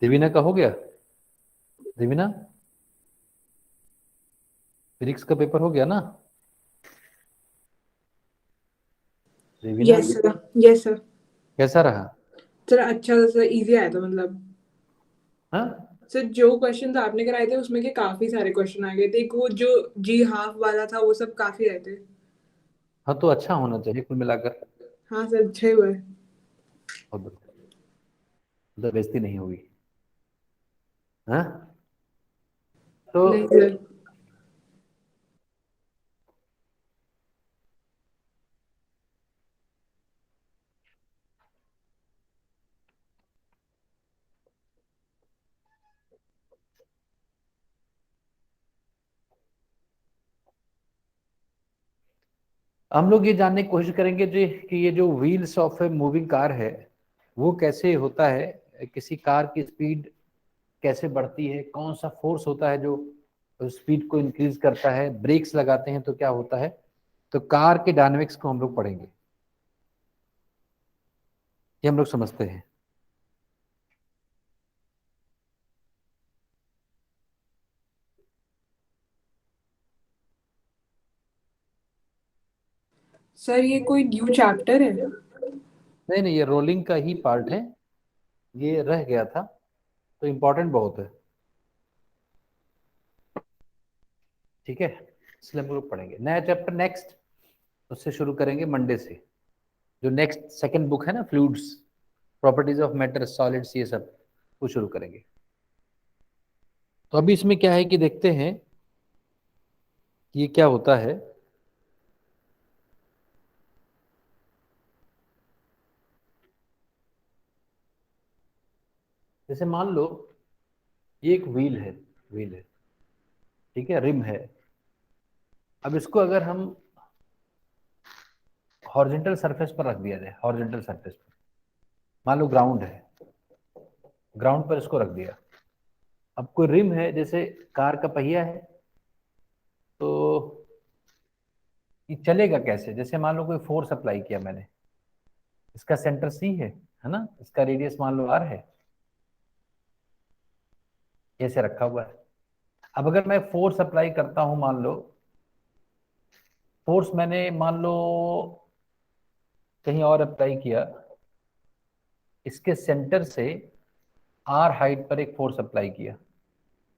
देवीना का हो गया? देवीना, फिजिक्स का पेपर हो गया ना? Devina, yes sir, yes sir. कैसा रहा? सर अच्छा था सर, इजी आया था मतलब। हाँ सर जो क्वेश्चन आपने कराए थे उसमें के काफी सारे क्वेश्चन आ गए थे, एक वो जो जी हाफ वाला था वो सब काफी आए थे। हाँ, तो अच्छा होना चाहिए कुल मिलाकर। हाँ सर, अच्छे हुए। बहुत बढ़िया। उधर बेइज्जती नहीं होगी। हाँ, तो नहीं सर। हम लोग ये जानने की कोशिश करेंगे जी कि ये जो wheels of a moving car है वो कैसे होता है, किसी कार की स्पीड कैसे बढ़ती है, कौन सा फोर्स होता है जो स्पीड को इंक्रीज करता है, ब्रेक्स लगाते हैं तो क्या होता है। तो कार के डायनामिक्स को हम लोग पढ़ेंगे, ये हम लोग समझते हैं। सर ये कोई न्यू चैप्टर है? नहीं नहीं, ये रोलिंग का ही पार्ट है, ये रह गया था तो इम्पोर्टेंट बहुत है। ठीक है, इसलिए हम लोग पढ़ेंगे नया चैप्टर नेक्स्ट, उससे शुरू करेंगे मंडे से। जो नेक्स्ट सेकंड बुक है ना, fluids, properties of matter, solids, ये सब वो शुरू करेंगे। तो अभी इसमें क्या है कि देखते हैं कि ये क्या होता है। जैसे मान लो ये एक व्हील है, ठीक है, रिम है। अब इसको अगर हम हॉरिजॉन्टल सरफेस पर रख दिया जाए, हॉरिजॉन्टल सरफेस पर, मान लो ग्राउंड है, ग्राउंड पर इसको रख दिया। अब कोई रिम है, जैसे कार का पहिया है, तो ये चलेगा कैसे? जैसे मान लो कोई फोर्स अप्लाई किया मैंने, इसका सेंटर सी है ना, इसका रेडियस मान लो आर है, ऐसे रखा हुआ है। अब अगर मैं फोर्स अप्लाई करता हूं, मान लो फोर्स मैंने मान लो कहीं और अप्लाई किया, इसके सेंटर से आर हाइट पर एक फोर्स अप्लाई किया,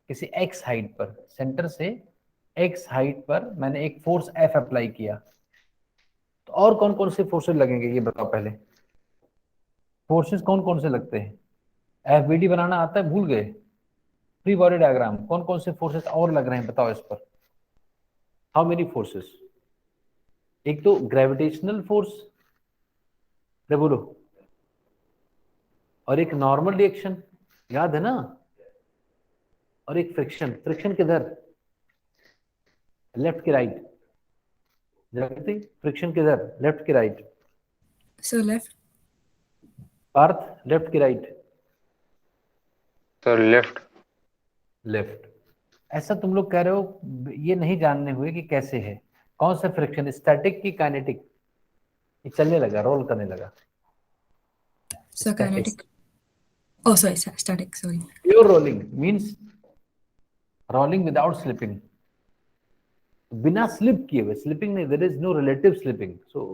किसी एक्स हाइट पर, सेंटर से एक्स हाइट पर मैंने एक फोर्स एफ अप्लाई किया, तो और कौन कौन से फोर्सेस लगेंगे ये बताओ पहले। फोर्सेस कौन कौन से लगते हैं? एफबीडी बनाना आता है, भूल गए? फ्री बॉडी डायग्राम, कौन कौन से फोर्सेस और लग रहे हैं बताओ इस पर। How many forces? एक तो ग्रेविटेशनल फोर्स, बोलो, और एक नॉर्मल रिएक्शन, याद है ना, और एक फ्रिक्शन। फ्रिक्शन किधर? लेफ्ट की राइट? जगती, फ्रिक्शन किधर, लेफ्ट की right? Sir left. Parth, left की राइट? Sir left. लेफ्ट। ऐसा तुम लोग कह रहे हो, ये नहीं जानने हुए कि कैसे है, कौन सा फ्रिक्शन, स्टैटिक की काइनेटिक? ये चलने लगा, रोल करने लगा। Sir static. Kinetic. Oh sorry sir, static, sorry. Pure rolling means rolling without slipping, बिना स्लिप किए हुए, स्लिपिंग नहीं, there is no relative slipping. So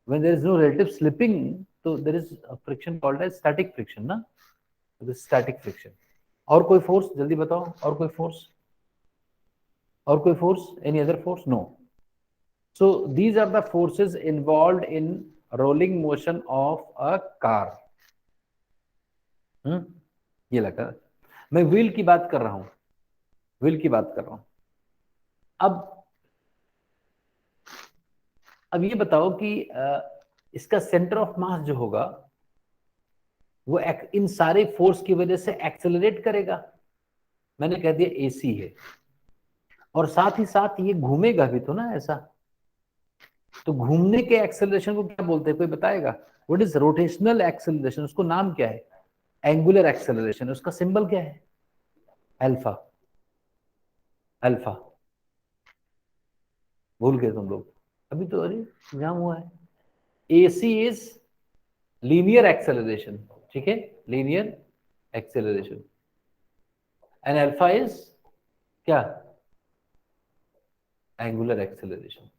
when there is no relative slipping, तो there is a friction called as static friction ना, this static friction. और कोई force जल्दी बताओ, और कोई फोर्स, और कोई force, any other force? No. So these are the forces involved in rolling motion of a car. ये लगा, मैं व्हील की बात कर रहा हूं, व्हील की बात कर रहा हूं। अब अब ये बताओ कि इसका सेंटर ऑफ मास जो होगा वो इन सारे फोर्स की वजह से एक्सेलरेट करेगा। मैंने कह दिया एसी है, और साथ ही साथ ये घूमेगा भी तो ना ऐसा। तो घूमने के एक्सेलरेशन को क्या बोलते हैं, कोई बताएगा? व्हाट इज रोटेशनल एक्सेलरेशन, उसको नाम क्या है? एंगुलर एक्सेलरेशन, उसका सिंबल क्या है? अल्फा। अल्फा, भूल गए तुम लोग? अभी तो अरे एग्जाम हुआ है। एसी इज लीनियर एक्सेलरेशन, ठीक है, linear acceleration, and alpha is क्या? Angular acceleration,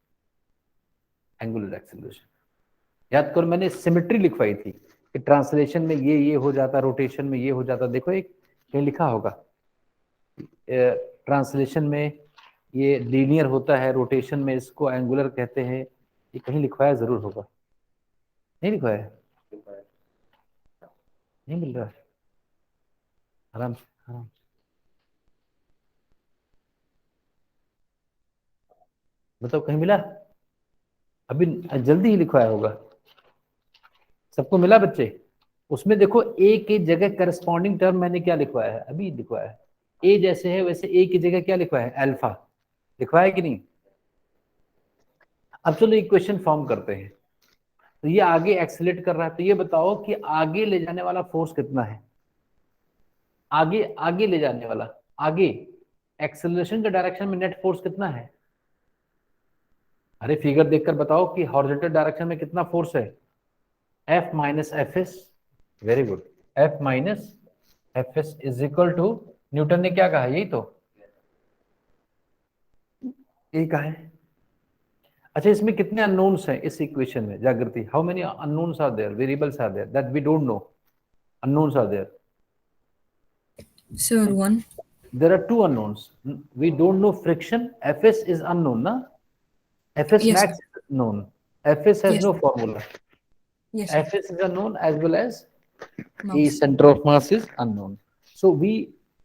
angular acceleration. याद करो मैंने सिमेट्री लिखवाई थी कि ट्रांसलेशन में ये हो जाता, रोटेशन में ये हो जाता। देखो एक कहीं लिखा होगा ट्रांसलेशन में ये लीनियर होता है, रोटेशन में इसको एंगुलर कहते हैं, ये कहीं लिखवाया जरूर होगा। नहीं लिखवाया है? नहीं मिल रहा है? आराम से आराम से बताओ, कहीं मिला? अभी जल्दी ही लिखवाया होगा। सबको मिला बच्चे? उसमें देखो ए की जगह करस्पॉन्डिंग टर्म मैंने क्या लिखवाया है, अभी लिखवाया है। ए जैसे है वैसे ए की जगह क्या लिखवाया है? अल्फा लिखवाया कि नहीं? अब चलो इक्वेशन फॉर्म करते हैं। तो ये आगे एक्सीलरेट कर रहा है, तो ये बताओ कि आगे ले जाने वाला फोर्स कितना है? आगे आगे ले जाने वाला, आगे एक्सेलरेशन के डायरेक्शन में नेट फोर्स कितना है? अरे फिगर देखकर बताओ कि हॉरिजॉन्टल डायरेक्शन में कितना फोर्स है? F minus f s. Very good. F minus f s is equal to, Newton ने क्या कहा? यही तो, यही कहा है। अच्छा इसमें कितने अननोन्स हैं इस इक्वेशन में? Jagriti, how many unknowns are there, variables are there that we don't know? Unknowns are there? Sir, one. There are two unknowns. We don't know friction. Fs is unknown, na? Fs Yes, max is known. Fs has Yes. no formula. Yes, sir. Fs is unknown as well as E Mass. center of mass is unknown. So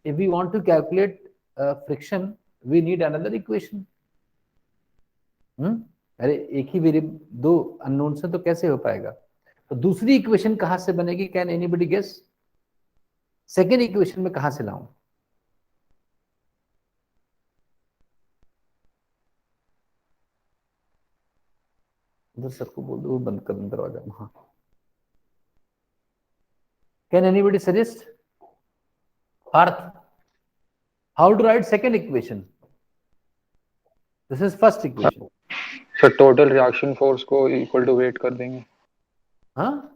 if we want to calculate friction, we need another equation. अरे एक ही variable, दो unknown से तो कैसे हो पाएगा? तो दूसरी इक्वेशन कहां से बनेगी? Can anybody guess? Second equation में कहां से लाऊं? उधर सबको बोल दो बंद कर दरवाजा। हाँ, can anybody suggest? Parth, how to write second equation? This is first equation. Sir total reaction force को इक्वल टू वेट कर देंगे। हाँ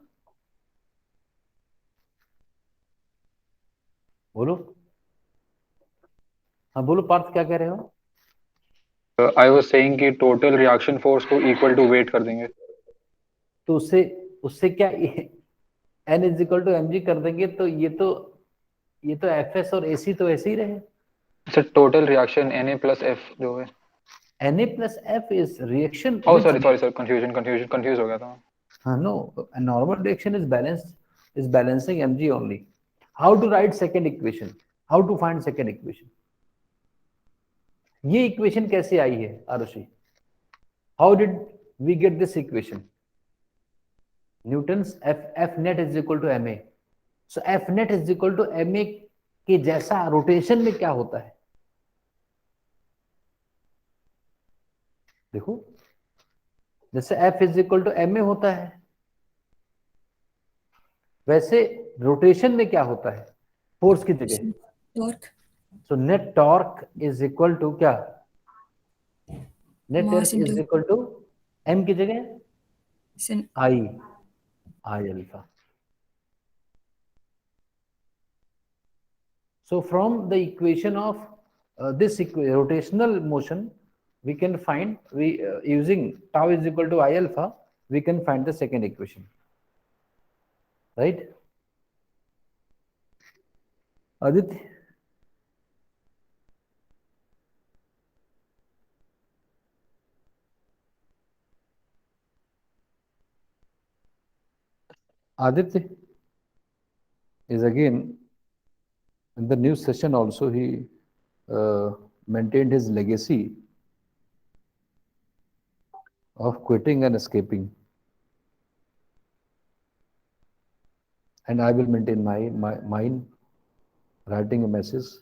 बोलो, हाँ बोलो पार्थ, क्या कह रहे हो? आई वाज सेइंग कि टोटल रिएक्शन फोर्स को इक्वल टू वेट कर देंगे। तो उससे उससे क्या n is equal to m g कर देंगे, तो ये तो एफ एस और एसी तो ऐसे ही रहे। Sir total reaction Na plus f जो है। Na plus f is reaction. Oh sorry sorry sir, confuse हो गया था। हाँ no, normal reaction is balancing mg only. How to write second equation? How to find second equation? ये equation कैसे आई है Arushi? How did we get this equation? Newton's f net is equal to m a. So f net is equal to m ए के जैसा rotation में क्या होता है? देखो जैसे f is equal to m a होता है, वैसे रोटेशन में क्या होता है फोर्स की जगह? Torque. So net torque is equal to क्या? Net Mass torque is into equal to m की जगह sin. I, I alpha. So from the equation of this rotational motion, we can find using tau is equal to I alpha, we can find the second equation, right? Aditya, Aditya is again in the new session also. He maintained his legacy of quitting and escaping, and I will maintain mine, writing a message.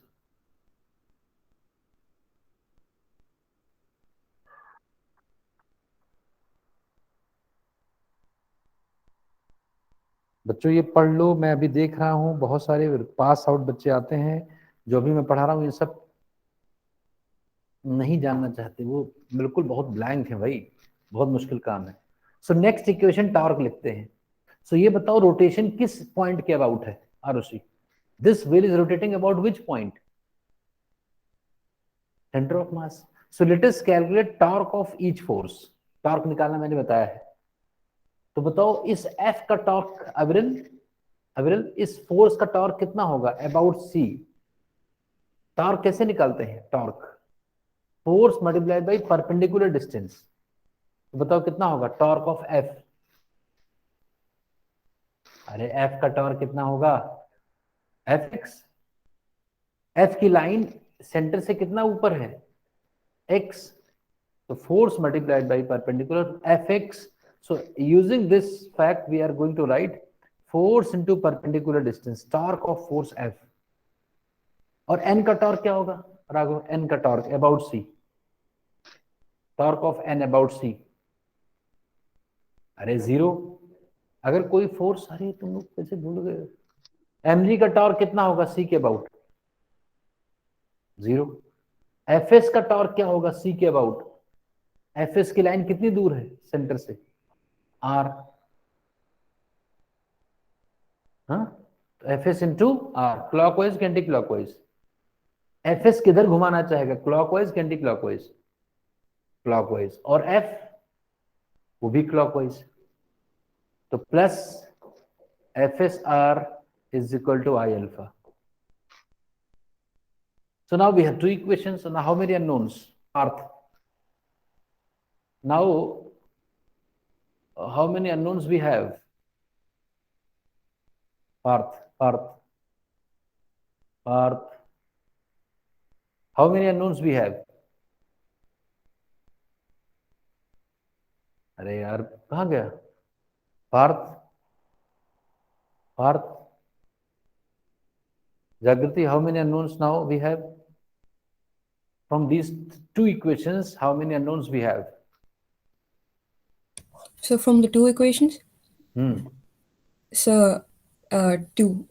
बच्चों ये पढ़ लो, मैं अभी देख रहा हूँ बहुत सारे पास आउट बच्चे आते हैं, जो भी मैं पढ़ा रहा हूँ ये सब नहीं जानना चाहते, वो बिल्कुल बहुत ब्लैंक है भाई, बहुत मुश्किल काम है। सो नेक्स्ट इक्वेशन टॉर्क लिखते हैं। सो ये बताओ रोटेशन किस पॉइंट के अबाउट है Arushi? This wheel is rotating about which point? Center of mass. So let us calculate torque of each force. Torque निकालना मैंने बताया है, तो बताओ इस F का टॉर्क अविरल इस फोर्स का टॉर्क कितना होगा अबाउट C? टॉर्क कैसे निकालते हैं? Torque force multiplied by perpendicular distance. तो बताओ कितना होगा टॉर्क ऑफ F? अरे F का टॉर्क कितना होगा? Fx। F की लाइन सेंटर से कितना ऊपर है? X। So force multiplied by perpendicular Fx. So using this fact, we are going to write force into perpendicular distance, torque of force F. और n का टॉर्क क्या होगा राघव? n का torque about C, torque of n about C। अरे zero. अगर कोई force, अरे तुम लोग कैसे भूल गए? mg का टॉर्क कितना होगा C के अबाउट? जीरो। Fs का टॉर्क क्या होगा C के अबाउट? Fs की लाइन कितनी दूर है सेंटर से? R। हाँ, तो Fs इंटू R, क्लॉकवाइज कि एंटी क्लॉकवाइज? Fs किधर घुमाना चाहेगा, क्लॉकवाइज कि एंटी क्लॉकवाइज? क्लॉकवाइज। और F वो भी क्लॉकवाइज, तो plus FsR is equal to I alpha. So now we have two equations. Now how many unknowns? Parth. Now how many unknowns we have? Parth. How many unknowns we have? अरे यार कहाँ गया Partha? Jagriti, how many unknowns now we have? From these two equations, how many unknowns we have? So from the two equations, so 2.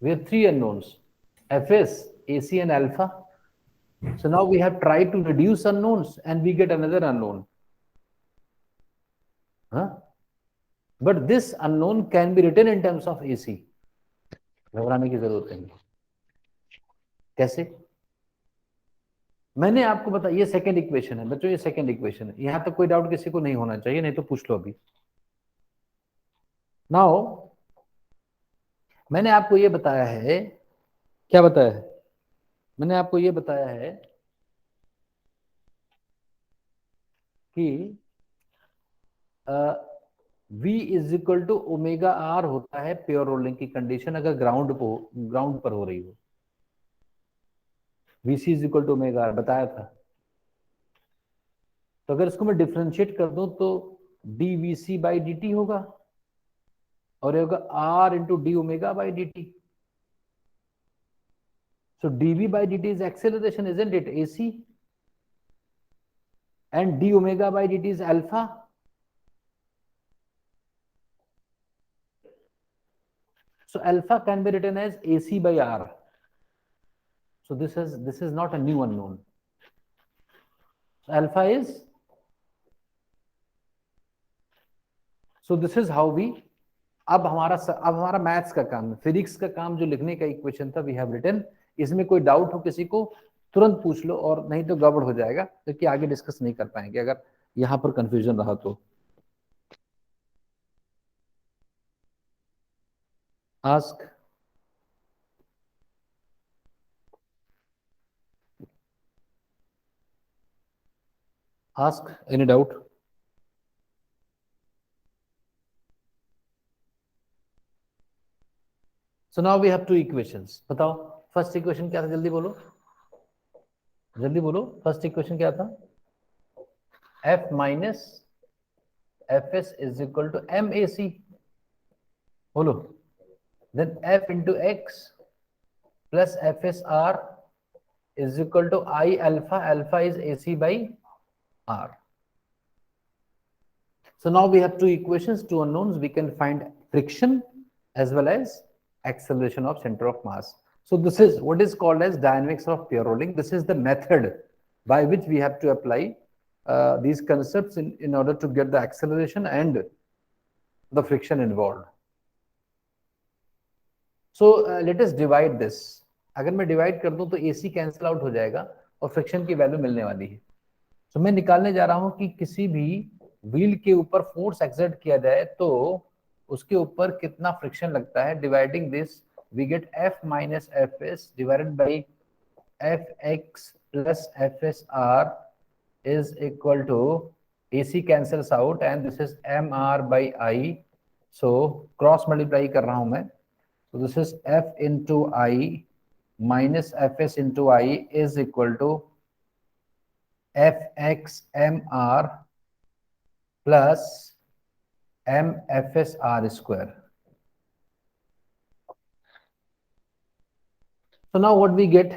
We have three unknowns, Fs, AC and alpha. So now we have tried to reduce unknowns and we get another unknown. But this unknown can be written in terms of AC. घबराने की जरूरत नहीं। कैसे? मैंने आपको बताया, ये second equation है बच्चों, ये सेकंड इक्वेशन है। यहां तक कोई डाउट किसी को नहीं होना चाहिए, नहीं तो पूछ लो अभी। नाउ मैंने आपको ये बताया है, क्या बताया है? मैंने आपको ये बताया है कि V is equal to omega r होता है प्योर रोलिंग की कंडीशन, अगर ग्राउंड पर हो रही हो। VC is equal to omega r बताया था। तो अगर इसको मैं डिफरेंशिएट कर दूं तो dVC बाई dt होगा, और ये होगा R into D omega by dt। So dV by dt is acceleration, isn't it? AC. And d omega by dt is alpha. So alpha can be written as AC by R. So this is not a new unknown. So alpha is, so this is how we, अब हमारा maths का काम, physics का काम जो लिखने का equation था वी हैव रिटन। इसमें कोई डाउट हो किसी को तुरंत पूछ लो, और नहीं तो गड़बड़ हो जाएगा, क्योंकि आगे डिस्कस नहीं कर पाएंगे अगर यहां पर कंफ्यूजन रहा तो। Ask. Any doubt? So now we have two equations. बताओ फर्स्ट इक्वेशन क्या था, जल्दी बोलो, फर्स्ट इक्वेशन क्या था? F minus Fs is equal to MAC, बोलो। Then F into X plus FSR is equal to I alpha, alpha is AC by R. So now we have two equations, two unknowns. We can find friction as well as acceleration of center of mass. So this is what is called as dynamics of pure rolling. This is the method by which we have to apply these concepts in order to get the acceleration and the friction involved. So let us divide this. अगर मैं divide कर दूं तो AC cancel out हो जाएगा और friction की value मिलने वाली है। तो मैं निकालने जा रहा हूं कि किसी भी व्हील के ऊपर फोर्स एक्सर्ट किया जाए तो उसके ऊपर कितना फ्रिक्शन लगता है। Dividing this we get F minus f s divided by Fx plus FSR is equal to AC cancels out and this is MR by I. So cross multiply कर रहा हूं मैं. So this is F into I minus Fs into I is equal to Fx MR plus MFSR square. So now what we get,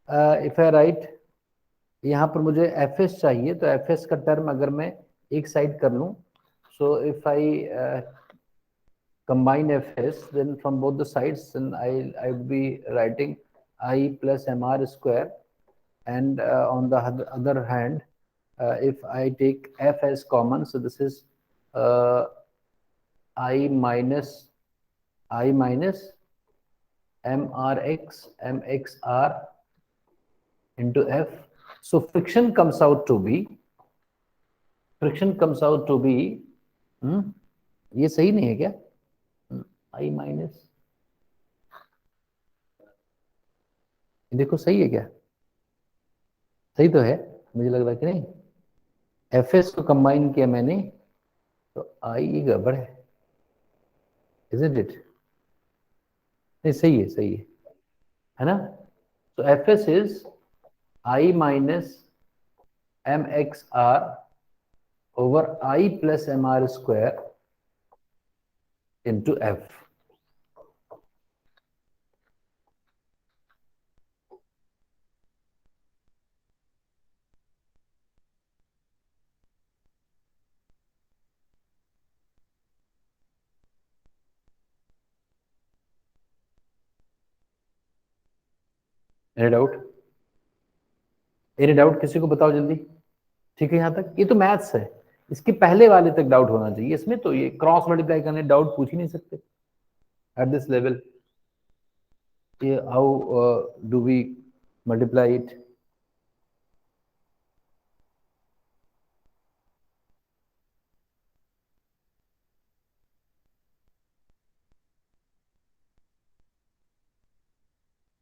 if I write, यहाँ पर मुझे Fs चाहिए तो Fs का टर्म अगर मैं एक साइड कर लूं, so if I combine Fs, then from both the sides, then I would be writing I plus MR square, and on the other hand, if I take F as common, so this is I minus MRX into F. So friction comes out to be ये सही नहीं है क्या? I minus, देखो सही है क्या? सही तो है, मुझे लग रहा है कि नहीं। Fs को कंबाइन किया मैंने तो I ये गड़बड़ है, isn't it? नहीं सही है ना? तो Fs is I minus MXR over I plus MR square into F. Any doubt किसी को बताओ जल्दी। ठीक है, यहाँ तक ये तो मैथ्स है, इसके पहले वाले तक डाउट होना चाहिए। इसमें तो ये क्रॉस मल्टीप्लाई करने डाउट पूछ ही नहीं सकते एट दिस लेवल। ये how do we multiply it?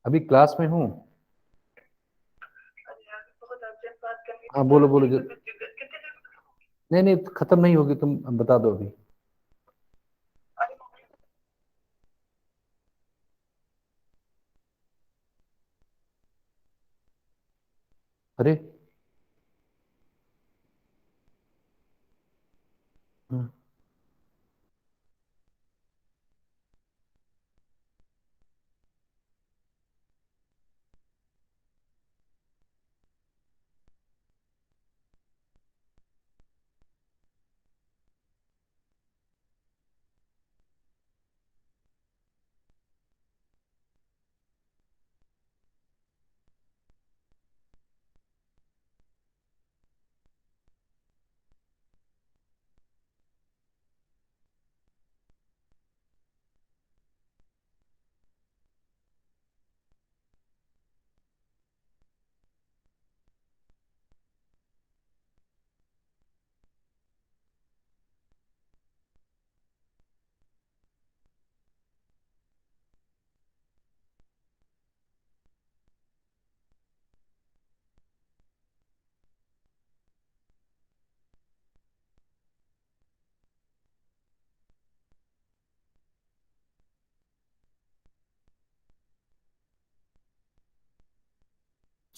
अभी क्लास में हूँ। हाँ बोलो नहीं खत्म नहीं होगी, तुम बता दो अभी। अरे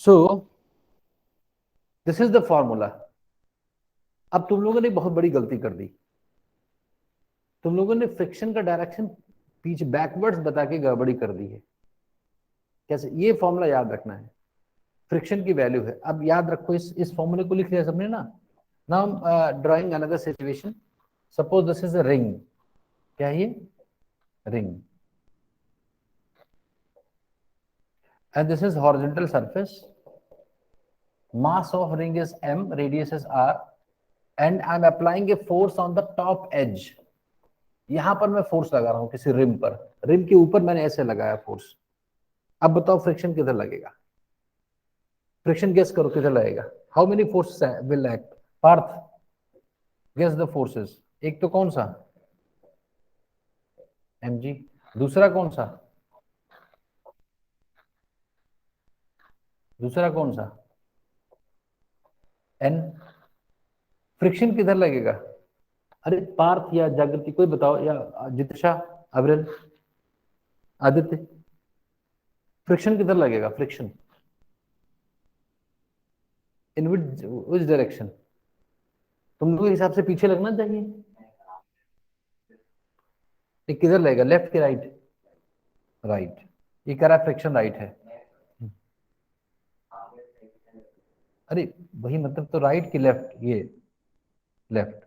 so this is the formula. अब तुम लोगों ने बहुत बड़ी गलती कर दी, तुम लोगों ने फ्रिक्शन का डायरेक्शन पीछे बैकवर्ड्स बता के गड़बड़ी कर दी है। कैसे? ये फॉर्मूला याद रखना है, फ्रिक्शन की वैल्यू है। अब याद रखो, इस फॉर्मूले को लिख लिया सबने ना। Now drawing another situation, suppose this is a ring. क्या है ये? Ring. and this is horizontal surface, mass of ring is m, radius is r, and I'm applying a force on the top edge. यहां पर मैं force लगा रहा हूं किसी रिम पर, रिम के ऊपर मैंने ऐसे लगाया फोर्स। अब बताओ फ्रिक्शन किधर लगेगा? फ्रिक्शन गेस करो किधर लगेगा? How many forces will act? Parth, guess the forces. एक तो कौन सा? mg। दूसरा कौन सा? दूसरा कौन सा? n। फ्रिक्शन किधर लगेगा? अरे पार्थ या जागृति कोई बताओ, या जितिशा, अविरल, आदित्य, फ्रिक्शन किधर लगेगा? Friction in which direction? तुम लोगों के हिसाब से पीछे लगना चाहिए। ये किधर लगेगा? लेफ्ट के राइट? राइट। ये कह रहा फ्रिक्शन राइट है। अरे वही मतलब, तो राइट की लेफ्ट? ये लेफ्ट।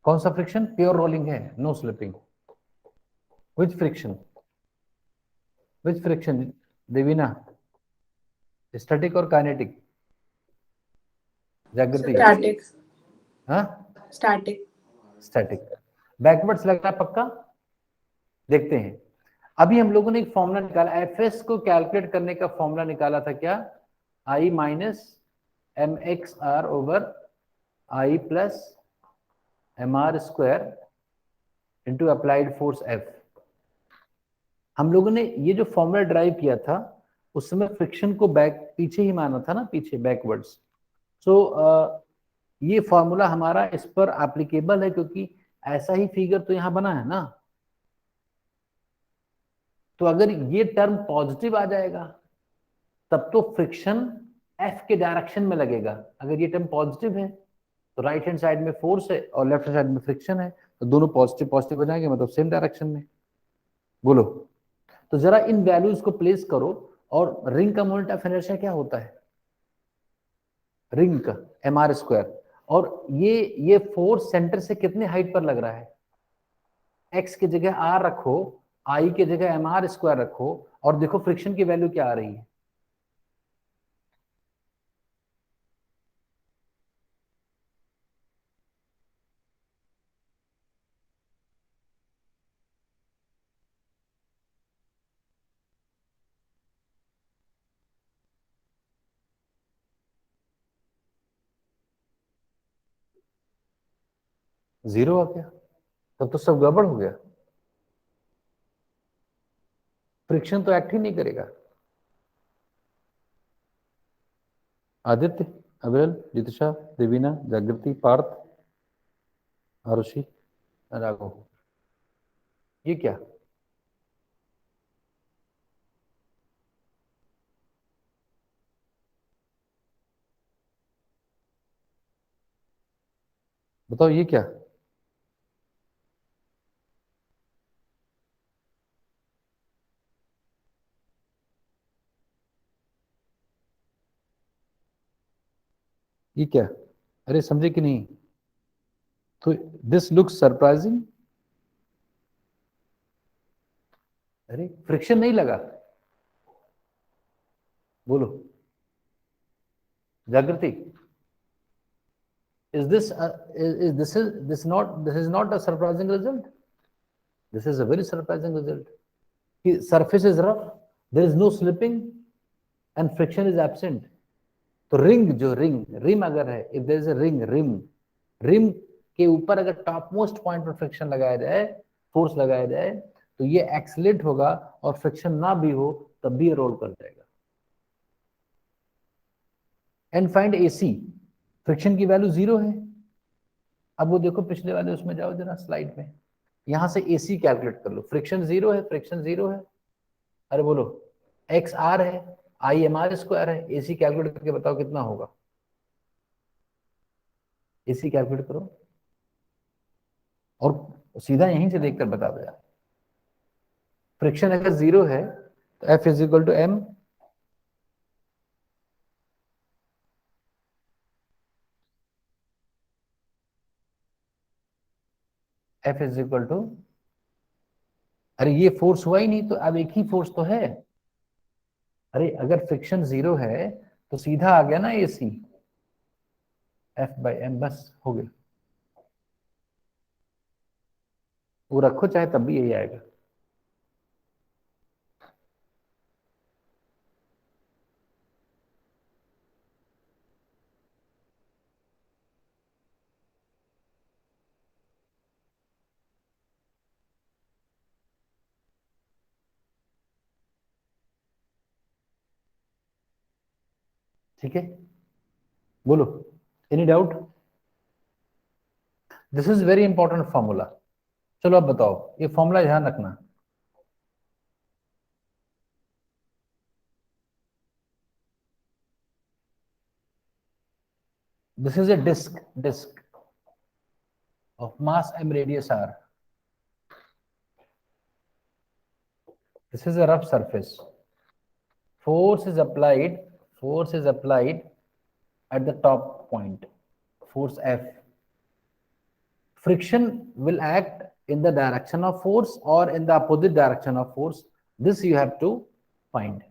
कौन सा फ्रिक्शन? प्योर रोलिंग है, नो स्लिपिंग। विच फ्रिक्शन? विच फ्रिक्शन देवीना? स्टैटिक और काइनेटिक? जागृति? स्टैटिक। हाँ, स्टैटिक। स्टैटिक। बैकवर्ड्स लग रहा है पक्का? देखते हैं। अभी हम लोगों ने एक फॉर्मूला निकाला, एफएस को कैलकुलेट करने का फॉर्मूला निकाला था क्या? I minus m x r over I plus m r square into applied force F. हम लोगों ने ये जो फॉर्मूला ड्राइव किया था उस समय फ्रिक्शन को बैक पीछे ही माना था ना, पीछे, बैकवर्ड्स। सो ये फॉर्मूला हमारा इस पर एप्लीकेबल है, क्योंकि ऐसा ही फिगर तो यहां बना है ना। तो अगर ये टर्म पॉजिटिव आ जाएगा तब तो फ्रिक्शन एफ के डायरेक्शन में लगेगा। अगर ये टर्म पॉजिटिव है तो राइट हैंड साइड में फोर्स है और लेफ्ट हैंड साइड में फ्रिक्शन है, तो दोनों पॉजिटिव पॉजिटिव हो जाएंगे, मतलब सेम डायरेक्शन में। बोलो, तो जरा इन वैल्यूज को प्लेस करो। और रिंग का मोमेंट ऑफ इनर्शिया क्या होता है? रिंग का एम आर स्क्वायर। और ये फोर्स सेंटर से कितने हाइट पर लग रहा है? एक्स की जगह आर रखो, आई की जगह एम आर स्क्वायर रखो, और देखो फ्रिक्शन की वैल्यू क्या आ रही है। जीरो आ गया। तब तो सब गड़बड़ हो गया, फ्रिक्शन तो एक्ट ही नहीं करेगा। आदित्य, अविरल, जितिशा, देवीना, जागृति, पार्थ, आरुषि, राघव, ये क्या? बताओ ये क्या? ये क्या? अरे समझे कि नहीं? तो दिस लुक्स सरप्राइजिंग। अरे फ्रिक्शन नहीं लगा। बोलो जागृति, is this not a surprising result? This is a very surprising result. The surface is rough, there is no slipping and friction is absent. तो रिंग, जो रिम अगर है, if there is a rim के ऊपर अगर top most point पर friction लगाया जाए, फोर्स लगाया जाए, तो ये एक्सलेट होगा, और फ्रिक्शन ना भी हो तब भी ये रोल कर जाएगा। एंड फाइंड एसी, फ्रिक्शन की वैल्यू 0 है। अब वो देखो पिछले वाले उसमें जाओ जरा स्लाइड में, यहां से एसी कैलकुलेट कर लो। फ्रिक्शन 0 है, फ्रिक्शन 0 है। अरे बोलो, एक्स आर है, आई एम आर स्क्वायर है, एसी कैलकुलेट करके बताओ कितना होगा। एसी कैलकुलेट करो और सीधा यहीं से देखकर बता दो यार। फ्रिक्शन अगर 0 है तो f is equal to m, f is equal to, अरे ये फोर्स हुआ ही नहीं, तो अब एक ही फोर्स तो है। अरे अगर फ्रिक्शन 0 है तो सीधा आ गया ना एसी, एफ बाई एम, बस हो गया। वो रखो चाहे तब भी यही आएगा। ठीक है, बोलो, any doubt? This is very important formula. चलो अब बताओ, ये फॉर्मूला ध्यान रखना। This is a disk of mass m radius r. This is a rough surface. Force is applied at the top point, force F. Friction will act in the direction of force or in the opposite direction of force. This you have to find.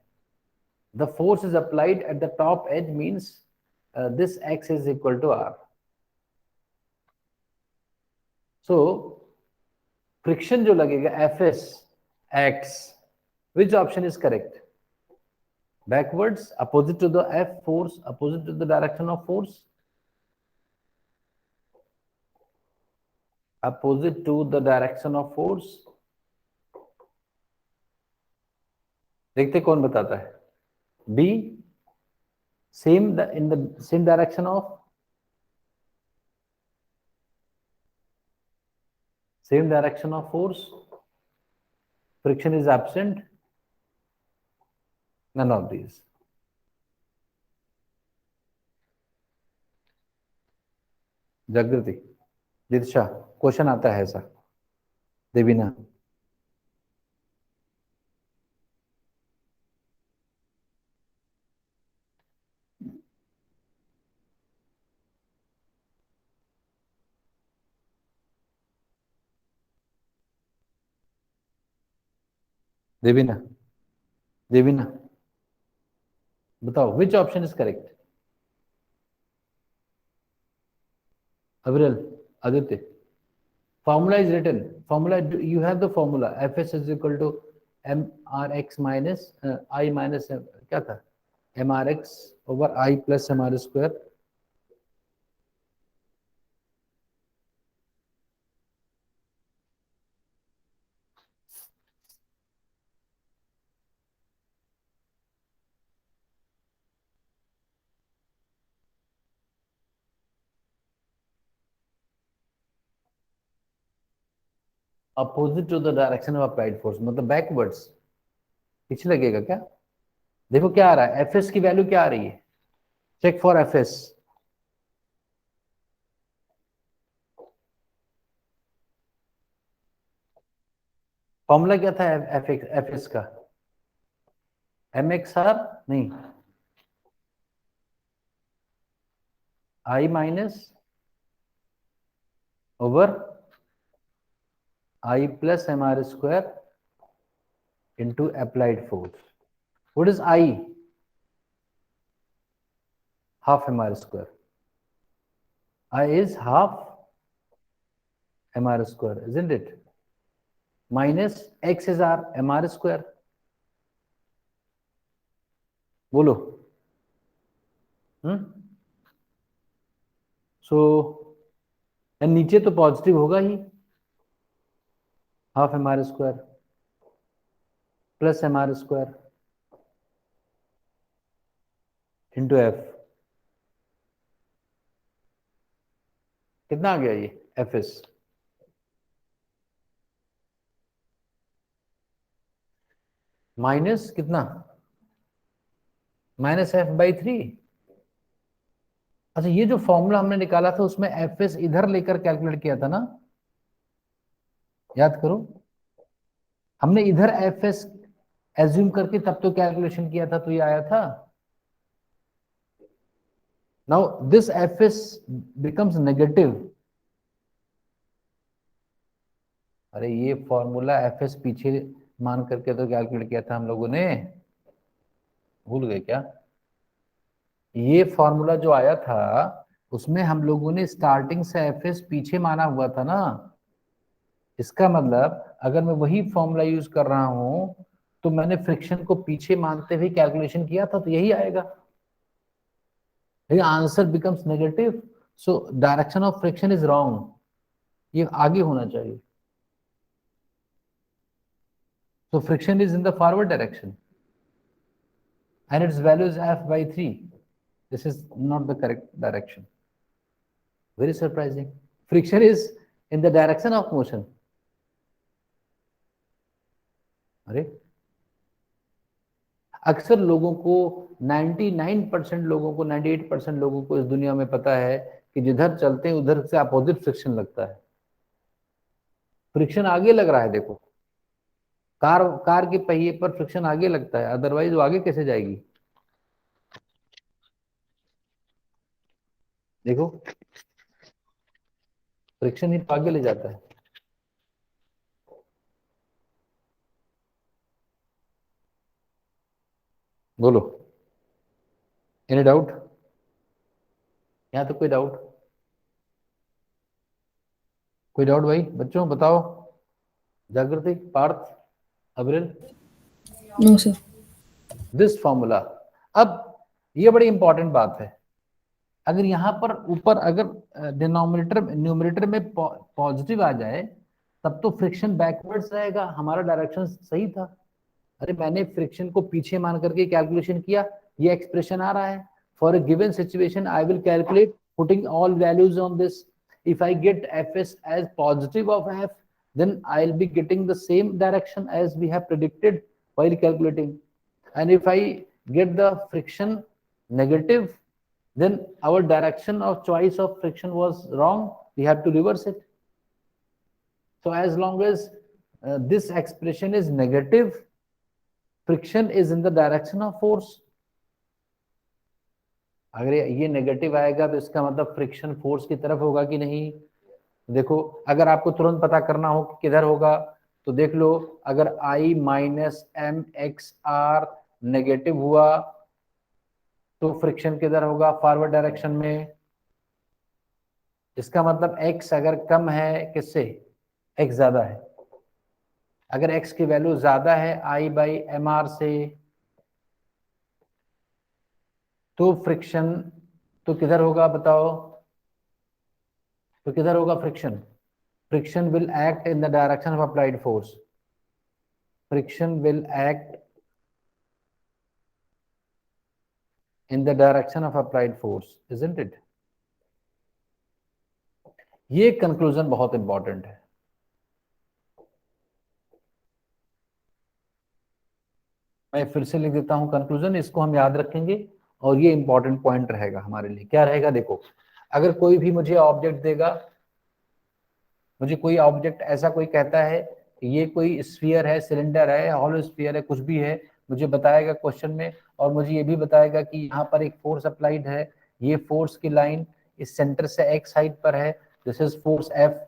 The force is applied at the top edge means this x is equal to r. So friction जो लगेगा Fs x, which option is correct? Backwards, opposite to the F force, opposite to the direction of force, opposite to the direction of force. देखते कौन बताता है? B, same in the same direction of, force. Friction is absent. None of these. जागृति, दिशा, question आता है ऐसा? देवीना, देवीना, देवीना, बताओ which option is correct? Avril, Aditya, formula is written. Formula, you have the formula. Fs is equal to mrx minus I minus क्या था? mrx over I plus mr square. Opposite to the direction of applied force, मतलब backwards, पीछे लगेगा क्या? देखो क्या आ रहा है, Fs की वैल्यू क्या आ रही है? Check for Fs. फॉर्मूला क्या था Fs का? mxr नहीं, I minus over I plus mr square into applied force. What is I? Half mr square. I is half mr square, isn't it? Minus x is r mr square. बोलो. So नीचे तो positive होगा ही, half mr square plus mr square into f. कितना आ गया ये Fs? Minus कितना? Minus f/3. अच्छा, ये जो फॉर्मूला हमने निकाला था उसमें Fs इधर लेकर कैलकुलेट किया था ना, याद करो. हमने इधर Fs एज्यूम करके तब तो कैलकुलेशन किया था, तो ये आया था. Now this Fs becomes negative. अरे ये फॉर्मूला Fs पीछे मान करके तो कैलकुलेट किया था हम लोगों ने, भूल गए क्या? ये फॉर्मूला जो आया था उसमें हम लोगों ने स्टार्टिंग से Fs पीछे माना हुआ था ना, इसका मतलब अगर मैं वही फॉर्मूला यूज कर रहा हूं तो मैंने फ्रिक्शन को पीछे मानते हुए कैलकुलेशन किया था, तो यही आएगा। Answer becomes negative, so direction of friction is wrong, ये आगे होना चाहिए। So friction is in the forward direction and its value is f by 3. This is not the correct direction. Very surprising. Friction is in the direction of motion. अरे अक्सर लोगों को 99% लोगों को 98% लोगों को इस दुनिया में पता है कि जिधर चलते हैं उधर से अपोजिट फ्रिक्शन लगता है। फ्रिक्शन आगे लग रहा है, देखो कार के पहिए पर फ्रिक्शन आगे लगता है, अदरवाइज वो आगे कैसे जाएगी। देखो फ्रिक्शन ही तो आगे ले जाता है। बोलो, एनी डाउट? यहाँ तो कोई डाउट? कोई डाउट भाई? बच्चों बताओ, Jagriti, Parth, Abril. No, sir. This formula, अब ये बड़ी इंपॉर्टेंट बात है। अगर यहाँ पर ऊपर अगर डिनोमिनेटर न्यूमरेटर में पॉजिटिव आ जाए तब तो फ्रिक्शन बैकवर्ड्स रहेगा, हमारा डायरेक्शन सही था। अरे मैंने फ्रिक्शन को पीछे मान करके कैलकुलेशन किया, ये एक्सप्रेशन आ रहा है। For a given situation I will calculate putting all values on this. If I get Fs as positive of f, then I'll be getting the same direction as we have predicted while calculating. And if I get the friction negative, then our direction of choice of friction was wrong. We have to reverse it. So as long as this expression is negative, friction is in the direction of force. अगर ये negative आएगा तो इसका मतलब friction force की तरफ होगा कि नहीं। देखो अगर आपको तुरंत पता करना हो कि किधर होगा तो देख लो, अगर I minus m x r negative हुआ तो फ्रिक्शन किधर होगा? फॉरवर्ड डायरेक्शन में। इसका मतलब x अगर कम है किससे? x ज्यादा है। अगर x की वैल्यू ज्यादा है I बाई एम आर से तो फ्रिक्शन तो किधर होगा बताओ? तो किधर होगा friction? Friction will act in the direction of applied force. Friction will act in the direction of applied force, isn't it? ये कंक्लूजन बहुत इंपॉर्टेंट है। मैं फिर से लिख देता हूं कंक्लूजन, इसको हम याद रखेंगे और ये इंपॉर्टेंट पॉइंट रहेगा हमारे लिए। क्या रहेगा? देखो अगर कोई भी मुझे ऑब्जेक्ट देगा, मुझे कोई ऑब्जेक्ट ऐसा कोई कहता है कि ये कोई स्फीयर है, सिलेंडर है, हॉलो स्फीयर है, कुछ भी है, मुझे बताएगा क्वेश्चन में, और मुझे ये भी बताएगा कि यहाँ पर एक फोर्स अप्लाइड है, ये फोर्स की लाइन इस सेंटर से एक्स साइड पर है, दिस इज फोर्स एफ,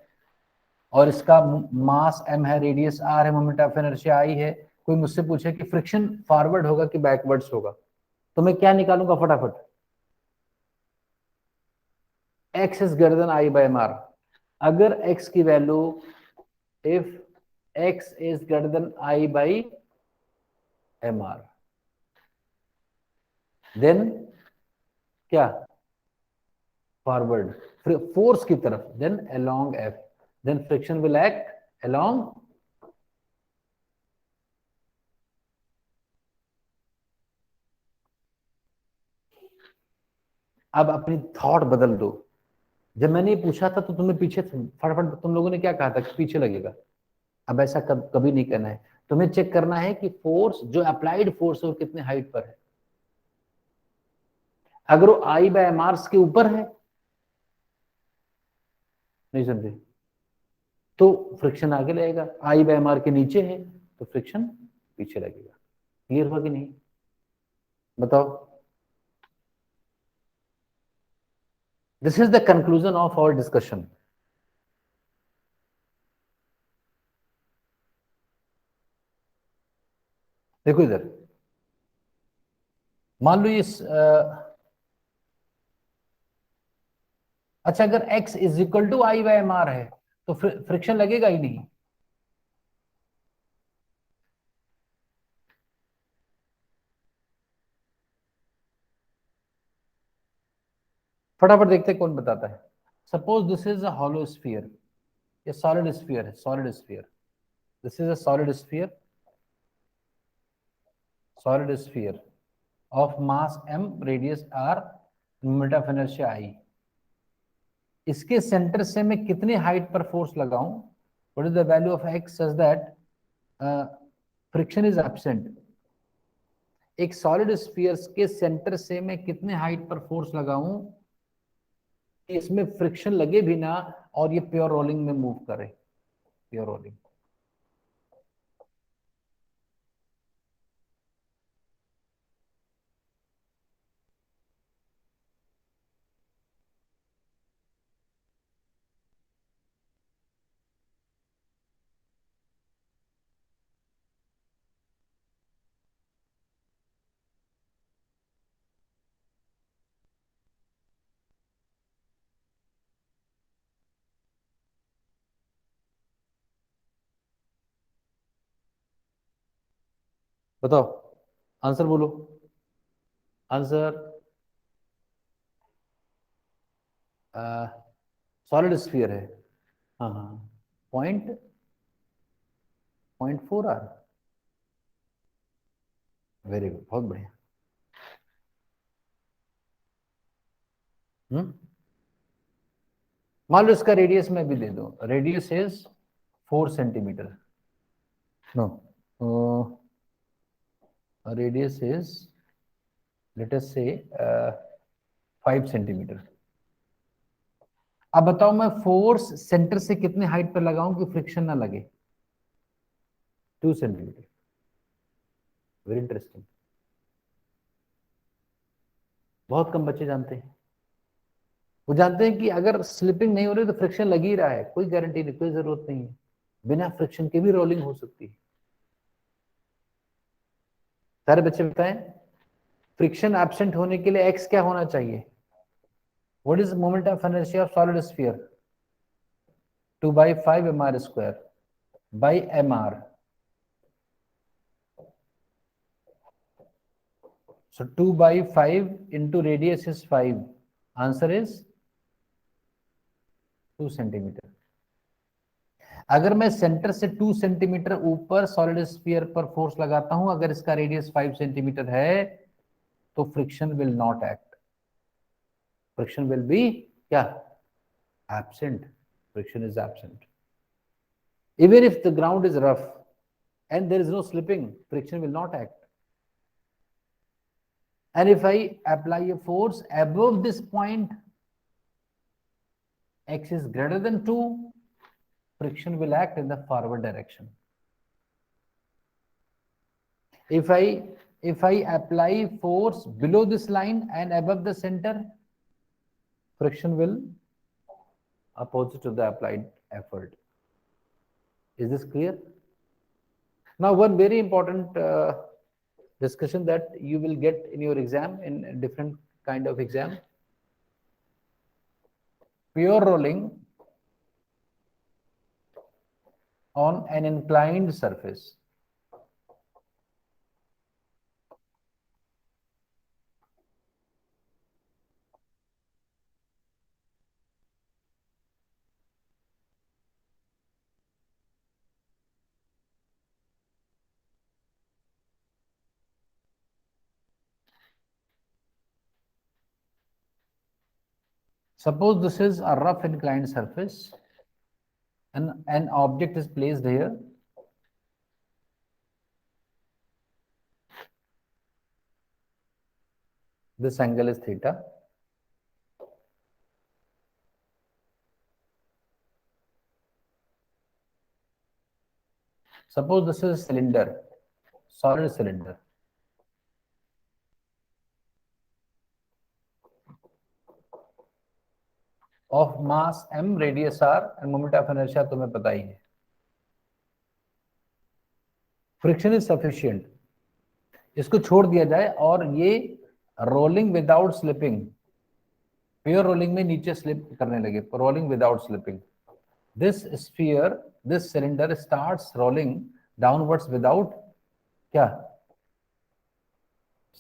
और इसका मास m है, रेडियस r है, मोमेंट ऑफ इनर्शिया I है। कोई मुझसे पूछे कि फ्रिक्शन फॉरवर्ड होगा कि बैकवर्ड्स होगा, तो मैं क्या निकालूंगा फटाफट? x is greater than I by m r. अगर x की value, if x is greater than I by m r, then क्या? फॉरवर्ड फोर्स की तरफ, then along f, then friction will act along अब अपनी थॉट बदल दो। जब मैंने ये पूछा था तो तुम्हें पीछे फटाफट तुम लोगों ने क्या कहा था कि पीछे लगेगा। अब ऐसा कभी नहीं करना है, तुम्हें चेक करना है कि फोर्स जो अप्लाइड फोर्स है वो कितने हाइट पर है। अगर वो I बाय एम आर के ऊपर है, नहीं समझे, तो फ्रिक्शन आगे लगेगा। I बाय एम आर के नीचे है तो फ्रिक्शन पीछे लगेगा। क्लियर हुआ कि नहीं? बताओ। This is the conclusion of our discussion. देखो इधर, मान लो ये अच्छा अगर x is equal to I by m r है तो फ्रिक्शन लगेगा ही नहीं। फटाफट देखते कौन बताता है। Suppose this is a hollow sphere, ये सॉलिड स्फीयर है, solid sphere, this is a solid sphere, solid sphere of mass m, radius r, moment of inertia I। इसके सेंटर से मैं कितनी हाइट पर फोर्स लगाऊं, what is the value of x such that friction is absent. एक solid sphere के centre से मैं कितने हाइट पर फोर्स लगाऊं कि इसमें फ्रिक्शन लगे भी ना और ये प्योर रोलिंग में मूव करे, प्योर रोलिंग। बताओ, आंसर बोलो, आंसर। सॉलिड स्फीयर है, हाँ हाँ, 0.4 r। वेरी गुड, बहुत बढ़िया। मान लो इसका रेडियस मैं भी दे दूं, radius is 4 centimetre, no, radius is let us say 5 centimetre. अब बताओ मैं फोर्स सेंटर से कितने हाइट पर लगाऊं कि फ्रिक्शन ना लगे? 2 सेंटीमीटर। वेरी इंटरेस्टिंग, बहुत कम बच्चे जानते हैं। वो जानते हैं कि अगर स्लिपिंग नहीं हो रही तो फ्रिक्शन लग ही रहा है, कोई गारंटी नहीं, कोई जरूरत नहीं है, बिना फ्रिक्शन के भी रोलिंग हो सकती है। सारे बच्चे बताएं, फ्रिक्शन एब्सेंट होने के लिए एक्स क्या होना चाहिए? What is moment of inertia of solid sphere? 2/5 mr square by mr. So 2/5 into radius is 5. Answer is 2 centimetre. अगर मैं सेंटर से 2 सेंटीमीटर ऊपर सॉलिड स्फीयर पर फोर्स लगाता हूं, अगर इसका रेडियस 5 सेंटीमीटर है, तो friction will not act, friction will be क्या? Absent, friction is absent. Even if the ground is rough and there is no slipping, friction will not act. And if I apply a force above this point, x is greater than 2, friction will act in the forward direction. If I apply force below this line and above the center, friction will opposite to the applied effort. Is this clear? Now one very important discussion that you will get in your exam, in different kind of exam. Pure rolling on an inclined surface. Suppose this is a rough inclined surface and an object is placed here. This angle is theta. Suppose this is a cylinder, solid cylinder. Of mass m, radius r and moment of inertia तुम्हें पता ही है. Friction is sufficient. इसको छोड़ दिया जाए और ये rolling without slipping, pure rolling में नीचे स्लिप करने लगे, rolling without slipping. This sphere, this cylinder starts rolling downwards without क्या?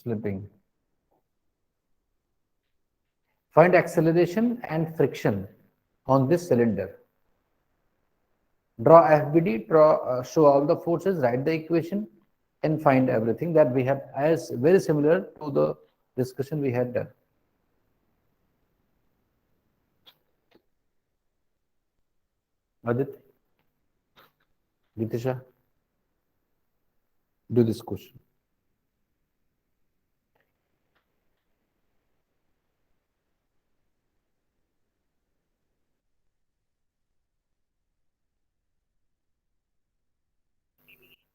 Slipping. Find acceleration and friction on this cylinder. Draw FBD, show all the forces, write the equation, and find everything that we have as very similar to the discussion we had done. Adit, Gitisha, do this question.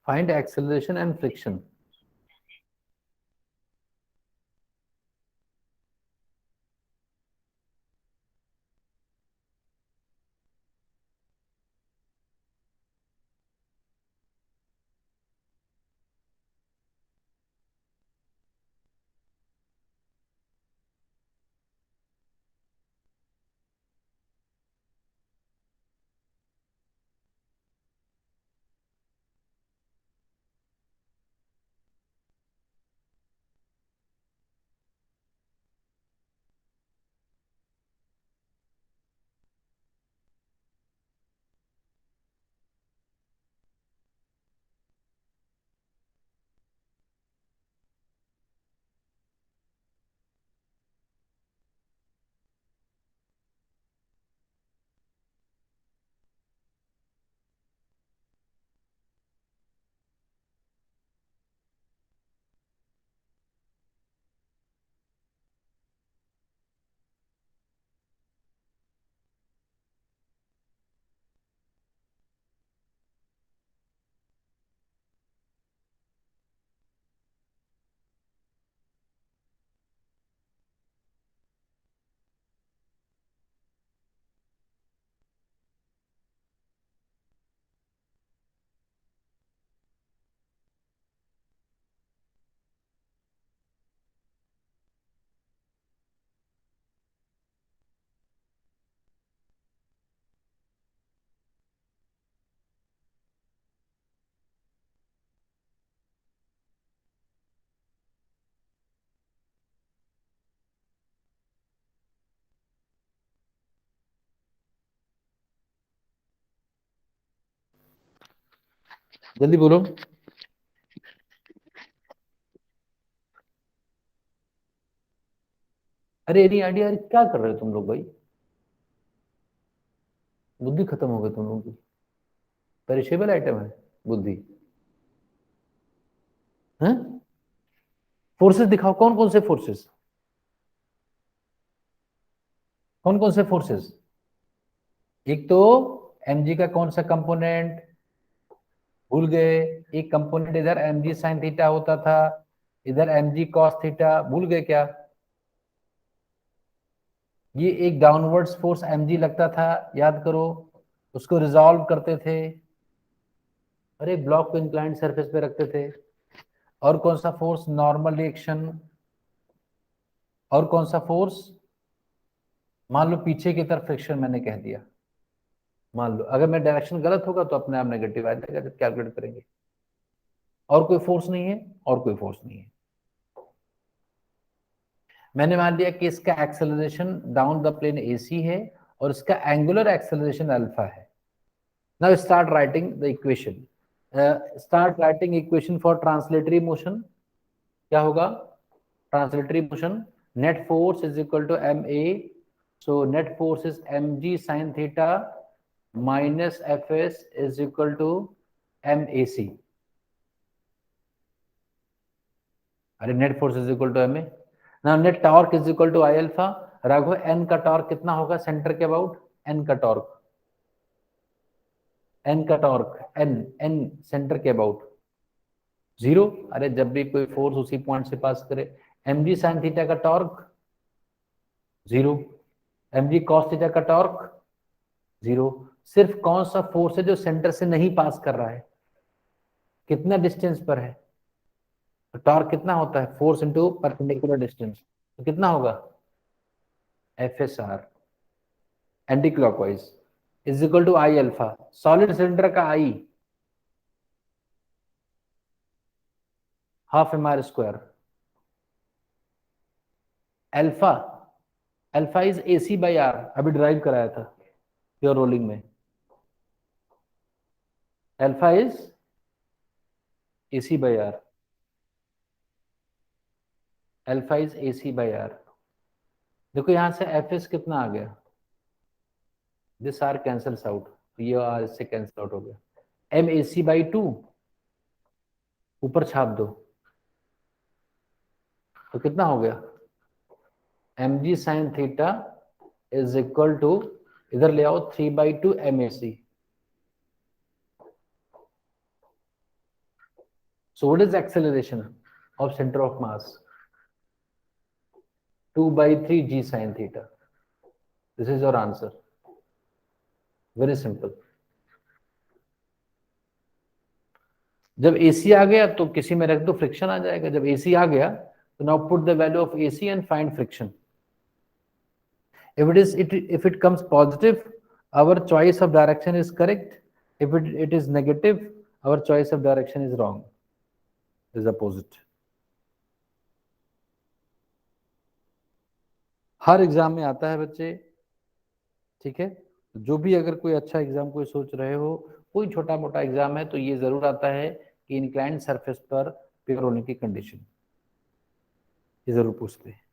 Find acceleration and friction. जल्दी बोलो। अरे any idea, अरे क्या कर रहे हो तुम लोग भाई? बुद्धि खत्म हो गई तुम लोगों की। पेरिशेबल आइटम है बुद्धि। हैं? फोर्सेस दिखाओ, कौन कौन से फोर्सेस? कौन कौन से फोर्सेस? एक तो mg का कौन सा कंपोनेंट भूल गए? एक कंपोनेंट इधर mg साइन थीटा होता था, इधर mg कॉस थीटा, भूल गए क्या? ये एक डाउनवर्ड्स फोर्स mg लगता था, याद करो, उसको रिजॉल्व करते थे। अरे ब्लॉक को इंक्लाइंड सरफेस पे रखते थे। और कौन सा फोर्स? Normal reaction. और कौन सा फोर्स? मान लो पीछे की तरफ फ्रिक्शन मैंने कह दिया, मान लो अगर मैं डायरेक्शन गलत होगा तो अपने आप नेगेटिव आएगा, कैलकुलेट करेंगे। और कोई फोर्स नहीं है, और कोई फोर्स नहीं है। मैंने मान लिया कि इसका acceleration down the plane AC है और इसका एंगुलर एक्सेलरेशन अल्फा है। Now start writing the equation. Start writing equation for translatory motion. क्या होगा? Translatory motion, net force is equal to ma, so net force is mg sin theta minus fs is equal to mac. अरे net force is equal to ma। ना net torque is equal to I alpha. Raghav n का torque कितना होगा centre के about? N का torque, n का torque, n n centre के about 0। अरे जब भी कोई फोर्स उसी पॉइंट से पास करे, mg sin थीटा का टॉर्क 0, mg cos थीटा का टॉर्क 0। सिर्फ कौन सा फोर्स है जो सेंटर से नहीं पास कर रहा है? कितना डिस्टेंस पर है? तो टॉर्क कितना होता है? फोर्स इंटू परपेंडिकुलर डिस्टेंस, तो कितना होगा? FSR anti clockwise is equal to I alpha. Solid cylinder का I half mr square, alpha alpha is AC by R, अभी ड्राइव कराया था प्योर रोलिंग में। Alpha is AC by R, alpha is AC by R। देखो यहां से FS कितना आ गया, दिस R कैंसल्स आउट, ये R इससे कैंसिल आउट हो गया। MAC बाई 2 ऊपर छाप दो तो कितना हो गया, mg sin theta is equal to, इधर ले आओ 3/2 MAC। So what is acceleration of center of mass? 2/3 g sin theta. This is your answer. Very simple. जब AC आ गया तो किसी में रख दो, फ्रिक्शन आ जाएगा। जब AC आ गया तो now put the value of AC and find friction. If it comes positive, our choice of direction is correct. If it is negative, our choice of direction is wrong. It is opposite. Her exam में आता है बच्चे, ठीक है। जो भी अगर कोई अच्छा एग्जाम कोई सोच रहे हो, कोई छोटा मोटा एग्जाम है तो ये जरूर आता है कि इंक्लाइंड सरफेस पर प्योर होने की कंडीशन, ये जरूर पूछते हैं।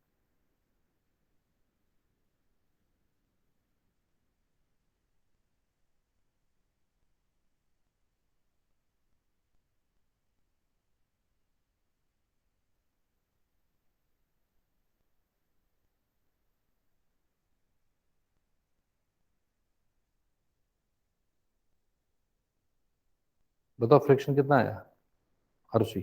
बताओ फ्रिक्शन कितना आया हर्षी?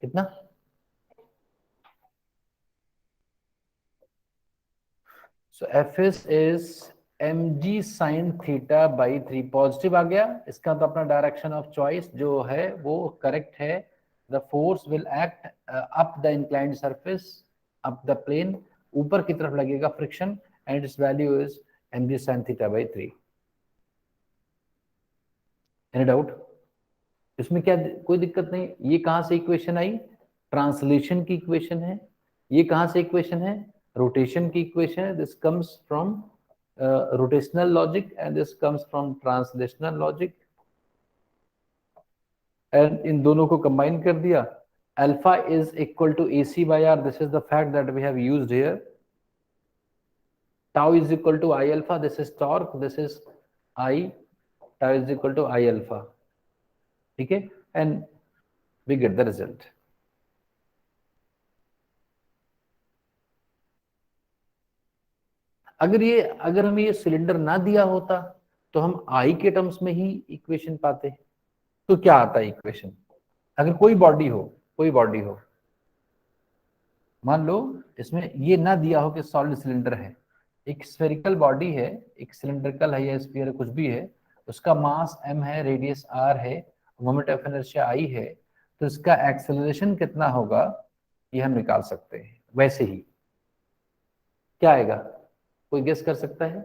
कितना? So Fs is mg sin theta by 3। पॉजिटिव आ गया, इसका तो अपना डायरेक्शन ऑफ चॉइस जो है वो करेक्ट है। The force will act up the inclined surface, up the plane, ऊपर की तरफ लगेगा friction, and its value is mg sin theta by 3। Any doubt? इसमें क्या कोई दिक्कत नहीं। ये कहां से इक्वेशन आई? ट्रांसलेशन की इक्वेशन है। ये कहां से इक्वेशन है? रोटेशन की इक्वेशन है। This comes from rotational logic and this comes from translational logic, and इन दोनों को कंबाइन कर दिया। Alpha is equal to AC by R, this is the fact that we have used here. tau is equal to I alpha, this is torque, this is I, tau is equal to I alpha, ठीक है, and we get the result. अगर हमें ये cylinder ना दिया होता तो हम आई के टर्म्स में ही इक्वेशन पाते। तो क्या आता है इक्वेशन? अगर कोई बॉडी हो, मान लो इसमें ये ना दिया हो कि सॉलिड सिलेंडर है, एक स्फेरिकल बॉडी है, एक सिलेंड्रिकल है या स्फीयर कुछ भी है, उसका मास m है, रेडियस r है, मोमेंट ऑफ इनर्शिया I है, तो इसका एक्सेलरेशन कितना होगा ये हम निकाल सकते हैं। वैसे ही क्या आएगा, कोई गेस कर सकता है?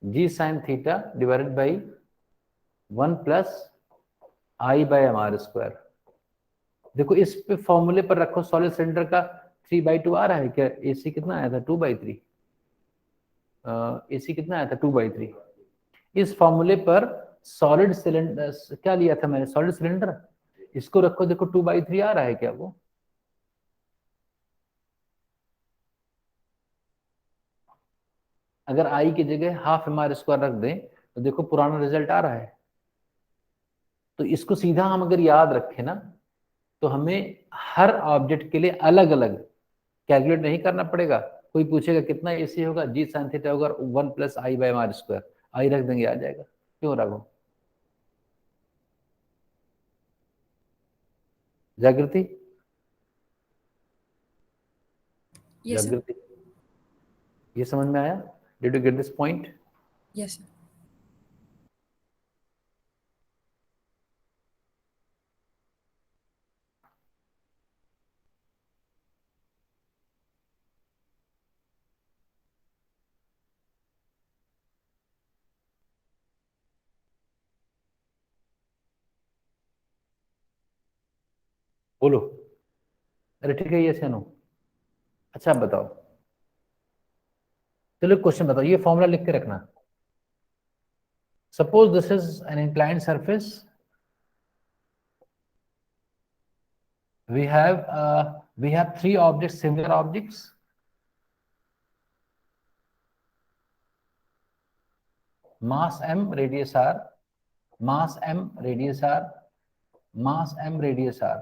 g sin theta divided by 1 plus I by mr square. देखो इस पे फॉर्मूले पर रखो, सॉलिड सिलेंडर का 3/2 आ रहा है क्या? AC कितना आया था? 2/3। AC कितना आया था? 2/3। इस फॉर्मूले पर सॉलिड सिलेंडर क्या लिया था मैंने? सॉलिड सिलेंडर, इसको रखो, देखो 2/3 आ रहा है क्या? वो अगर I की जगह हाफ mr स्क्वायर रख दें तो देखो पुराना रिजल्ट आ रहा है। तो इसको सीधा हम अगर याद रखें ना तो हमें हर ऑब्जेक्ट के लिए अलग अलग कैलकुलेट नहीं करना पड़ेगा। कोई पूछेगा कितना AC होगा, g sin थीटा होगा 1 plus I by mr square, I रख देंगे आ जाएगा। क्यों राघव? जागृति? Yes, sir. जागृति, ये समझ में आया? Did you get this point? Yes, sir. बोलो, अरे ठीक है, ये से नो। अच्छा आप बताओ, चलो क्वेश्चन बताओ, ये फॉर्मूला लिख के रखना। Suppose this is an inclined surface, we have three objects, similar objects, mass m, radius r, mass m, radius r, mass m, radius r.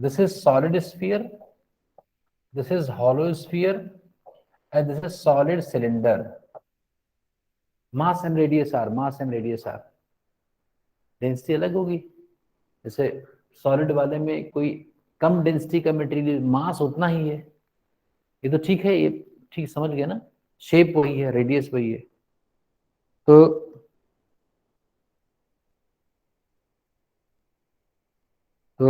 This is solid sphere, this is hollow sphere, and this is solid cylinder. Mass m, radius r, mass m, radius r. Density अलग होगी, जैसे solid वाले में कोई कम density का material, मास उतना ही है। ये तो ठीक है, ये ठीक समझ गया ना, शेप वही है, रेडियस वही है। तो तो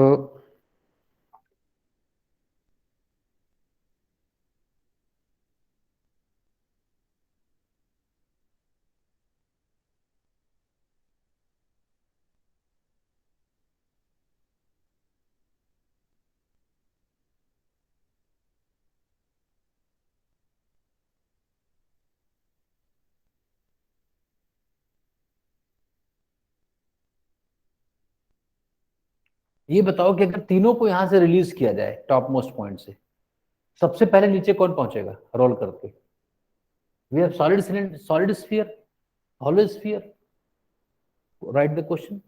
ये बताओ कि अगर तीनों को यहां से रिलीज किया जाए टॉप मोस्ट पॉइंट से, सबसे पहले नीचे कौन पहुंचेगा रोल करके? We have solid cylinder, solid sphere, hollow sphere. Write the question,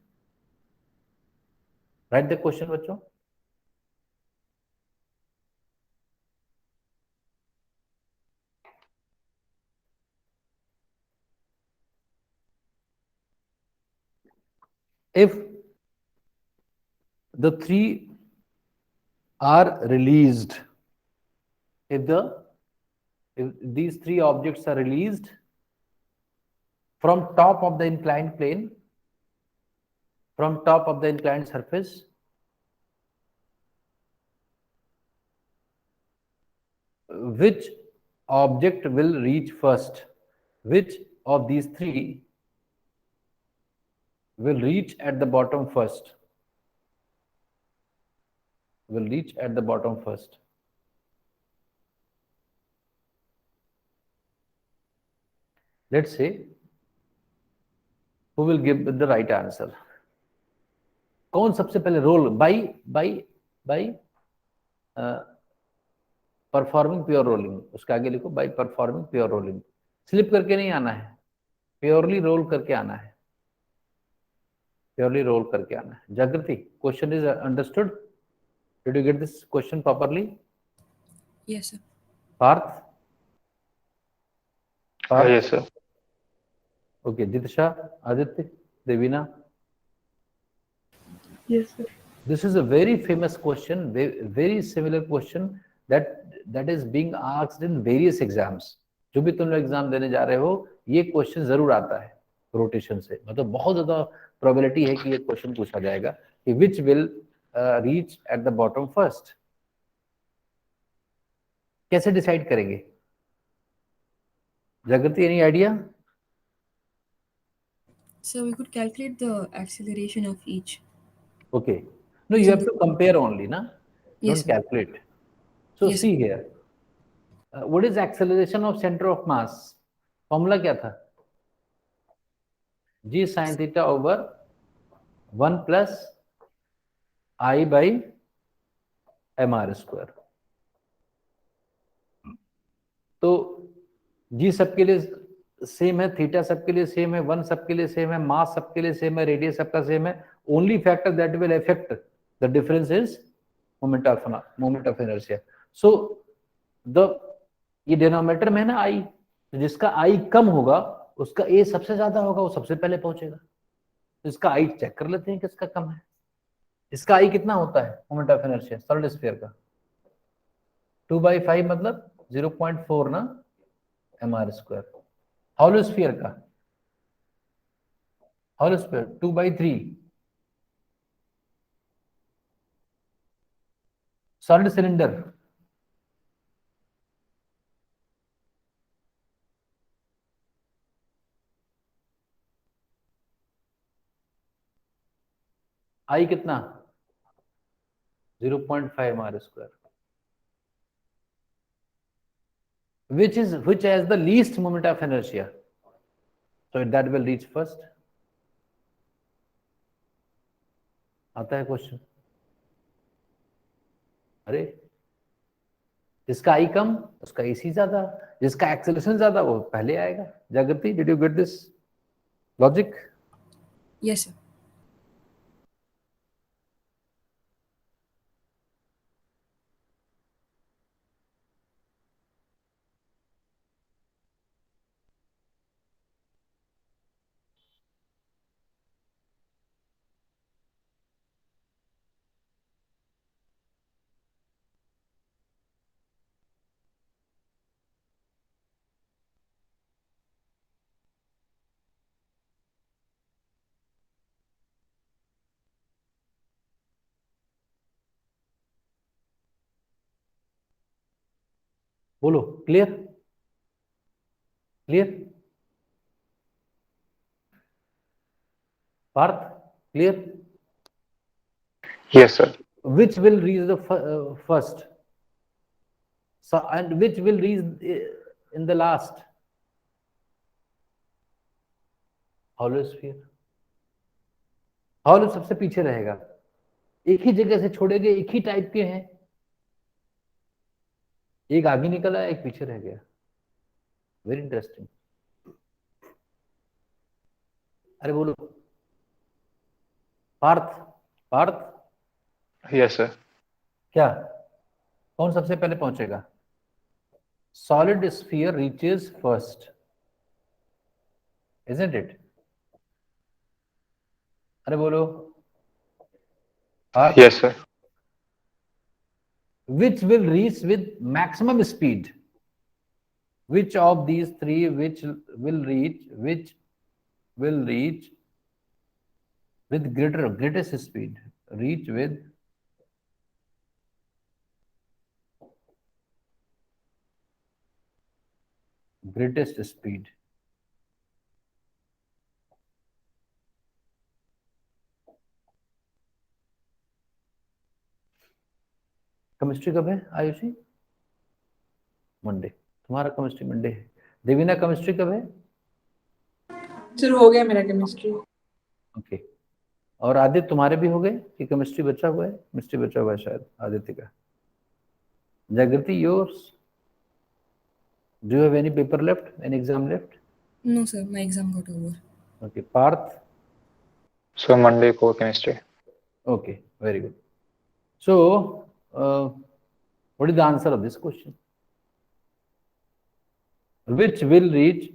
write the question बच्चों। if the three are released, if these three objects are released from top of the inclined plane, from top of the inclined surface, which object will reach first? Which of these three will reach at the bottom first? Will reach at the bottom first? Let's say, who will give the right answer? कौन सबसे पहले roll? By performing pure rolling, उसके आगे लिखो by performing pure rolling. Slip करके नहीं आना है, प्योरली रोल करके आना है, प्योरली रोल करके आना है। Jagriti, question is understood? Did you get this question properly? Yes, sir. Parth? Parth? Yes, sir. Okay, Jitisha, Aditya, Devina? Yes, sir. This is a very famous question, very similar question that is being asked in various exams. जो भी तुम लोग exam देने जा रहे हो, ये question जरूर आता है रोटेशन से, मतलब बहुत ज्यादा प्रोबेबिलिटी है कि ये क्वेश्चन पूछा जाएगा कि which will reach at the bottom first. कैसे डिसाइड करेंगे? जागृति, any idea? So we could calculate the acceleration of each. Okay, no, you Using have the to compare only, na? Yes, Don't sir. calculate. So Yes, see here, what is acceleration of center of mass? Formula क्या था? g sin theta over 1 plus I by mr square। तो g सबके लिए same है, theta सबके लिए same है, 1 सबके लिए सेम है, मास सबके लिए सेम है, रेडियस सबका सेम है। Only factor that will affect the difference is moment of inertia. So the ये डिनोमिनेटर में है ना आई, तो जिसका आई कम होगा उसका ए सबसे ज्यादा होगा, वो सबसे पहले पहुंचेगा। तो इसका आई चेक कर लेते हैं किसका कम है। इसका आई कितना होता है moment of inertia solid sphere का? 2/5 मतलब 0.4 ना, mr स्क्वायर। हॉलो स्फीयर का, हॉलो स्फीयर 2/3। सॉलिड सिलेंडर आई कितना? 0.5 r square. Which has the least moment of inertia? So that will reach first. आता है क्वेश्चन? अरे जिसका आई कम उसका एसी ज्यादा, जिसका एक्सेलरेशन ज्यादा वो पहले आएगा. Jagriti, did you get this logic? Yes, sir. बोलो. Clear? Clear? Parth, clear? Yes, sir. Which will reach the first? So, and which will reach in the last? Hollow sphere. Hollow सबसे पीछे रहेगा. एक ही जगह से छोड़े गए, एक ही टाइप के हैं. एक आगे निकला, एक पीछे रह गया. Very interesting. अरे बोलो. Partha, Parth Yes, sir. क्या? कौन सबसे पहले पहुंचेगा? Solid sphere reaches first, isn't it? अरे बोलो. Parth, Yes, sir. which will reach with maximum speed? Which of these three will reach with greatest speed? Reach with greatest speed. Chemistry कब है आयुषी? मंडे. तुम्हारा केमिस्ट्री मंडे है. Devina, chemistry कब है? Sir हो गया मेरा केमिस्ट्री. ओके. और आदित्य, तुम्हारे भी हो गए कि केमिस्ट्री बचा हुआ है? केमिस्ट्री बचा हुआ है शायद आदित्य का. Jagriti, yours? Do you have any paper left, any exam left? No, sir. My exam got over. Okay. Parth? So Monday core chemistry. Okay, very good. So, what is the answer of this question? Which will reach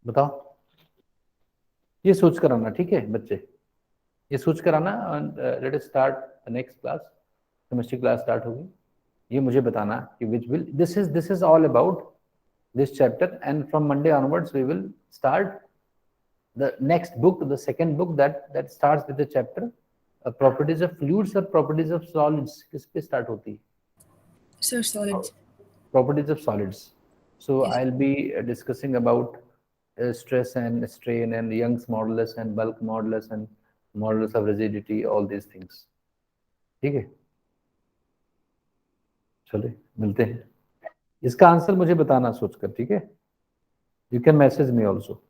बताओ. ये सोच कर आना, ठीक है बच्चे? ये सोच कर आना. Let us start next class. Chemistry class start होगी. ये मुझे बताना कि which will, this is all about this chapter, and from Monday onwards we will start the next book, the second book that starts with the chapter properties of fluids or properties of solids. किस पे start होती है? Sir, solids. Properties of solids. So Yes. I'll be discussing about stress and strain and Young's modulus and bulk modulus and modulus of rigidity, all these things. ठीक है? चलिए मिलते हैं. इसका आंसर मुझे बताना सोचकर, ठीक है? You can message me also.